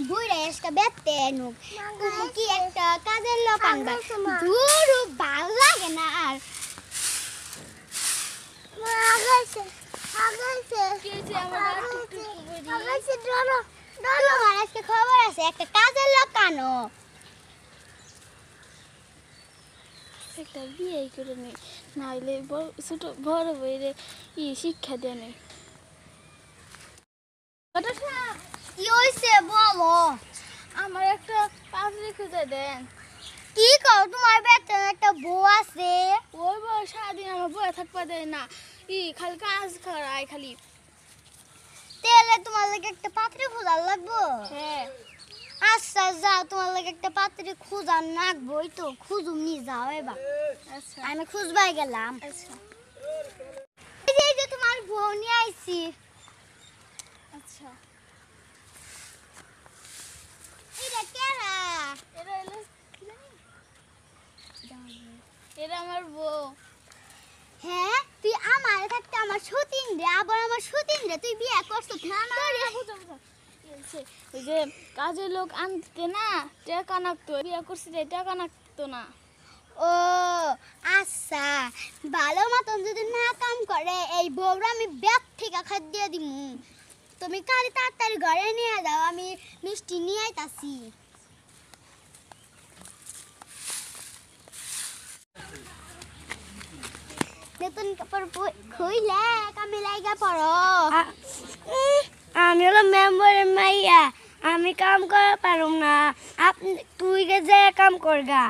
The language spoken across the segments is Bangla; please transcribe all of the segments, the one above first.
বুইরা এসকা বেতে নুক তুমি কি একটা কাজের লোক আনবা দূর ভালো লাগে না আর আগাইছে কেছে আমার টুকটুক করি আগাইছে ডরো তোমার আজকে খবর আছে একটা কাজের লোক আনো একটা বিয়ে করে নে নাইলে ছোট বড় বইরে শিক্ষা দেয় না কি হইছে বলো আমার একটা পাত্রী খুঁজে দেন কি কও তোমার বেতন একটা বউ আছে ওই বউ সারাদিন আমার বয়ে থাকবা দেয় না খালি কাজ করায় খালি তেলে তোমার লাগে একটা পাত্রী খোঁজার লাগবো হ্যাঁ আচ্ছা যাও তোমার লাগে একটা পাত্রী খোঁজার নাকবই তো খুঁজুম নি যাও এবার আচ্ছা আমি খুঁজবাই গেলাম আচ্ছা এই যে তোমার বউ নিয়ে আইছি আচ্ছা এটা কেরা এরা এলো কি জানি এরা আমার বউ হ্যাঁ তুই আমার থাকতে আমার সতীন রে আবার আমার সতীন রে তুই বিয়ে করছিস না ওই যে কাজের লোক আনতে না টাকা নাকতো বিয়ে করছি যে টাকা নাকতো না ও আচ্ছা ভালো মতন যদি না কাম করে এই বউরা আমি ব্যাগ থেকে খাদ্য দিমু তুমি কালি তাড়াতাড়ি ঘরে নিয়ে যাও আমি মিষ্টি নিয়ে আইতাছি নতুন কাপড় খুইলে কামে লাইগা পড়ো আমি হলো মেম্বারের মাইয়া আমি কাম করা পারুম না আপনি তুই যে কাম করগা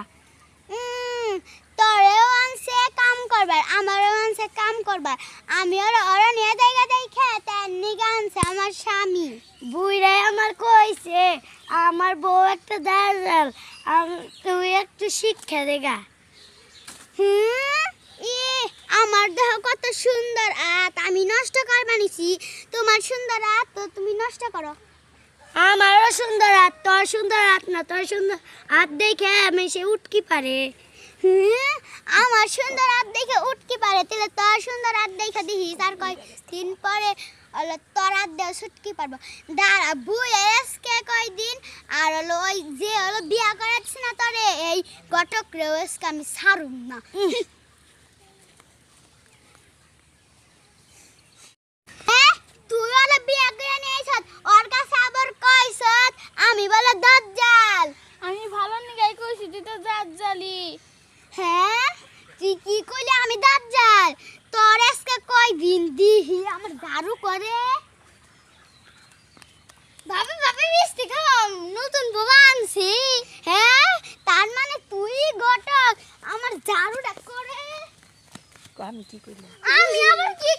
তোরেও আনছে কাম করবার আমারও আনছে কাম করবার আমি ওরা নিয়ে জায়গা দেখে তার নিগা আনছে আমার স্বামী বুইরাই আমার কইছে আমার বউ একটা দাঁড়াল তুই একটু শিক্ষা দেগা আমার দেহ কত সুন্দর আত আমি নষ্ট করবা নিছি তোমার সুন্দর আত তো তুমি নষ্ট করো আমারও সুন্দর হাত তোর সুন্দর হাত না তোর সুন্দর হাত দেখে আমি সে উঠকি পারে আমার সুন্দর হাত দেখে উঠকি পারে তাহলে তোর সুন্দর হাত দেখে দিহি তার কয় দিন পরে হলো তোর হাত দেওয়া ছুটকি পারবো দাঁড়া বুই এসকে কয়দিন আর হলো ওই যে হলো বিয়া করাচ্ছি না তোরে এই ঘটক রে এসকে আমি ছাড়ুম না তুই হলো বিয়া করে নিয়েছত ওর কাছে আবার কইছত আমি বলে দাজ্জাল আমি ভালো নিগাই কইছি তুই তো জাত জালি হ্যাঁ তুই কি কইলে আমি দাজ্জাল তোর আজকে কয় দিন দিহি আমার দারু করে ভাবে ভাবে মিষ্টি খাওয়াম নতুন বাবা আনছি হ্যাঁ তার মানে তুই ঘটক আমার ঝাড়ুটা করে আমি কি কইলাম আমি আবার কি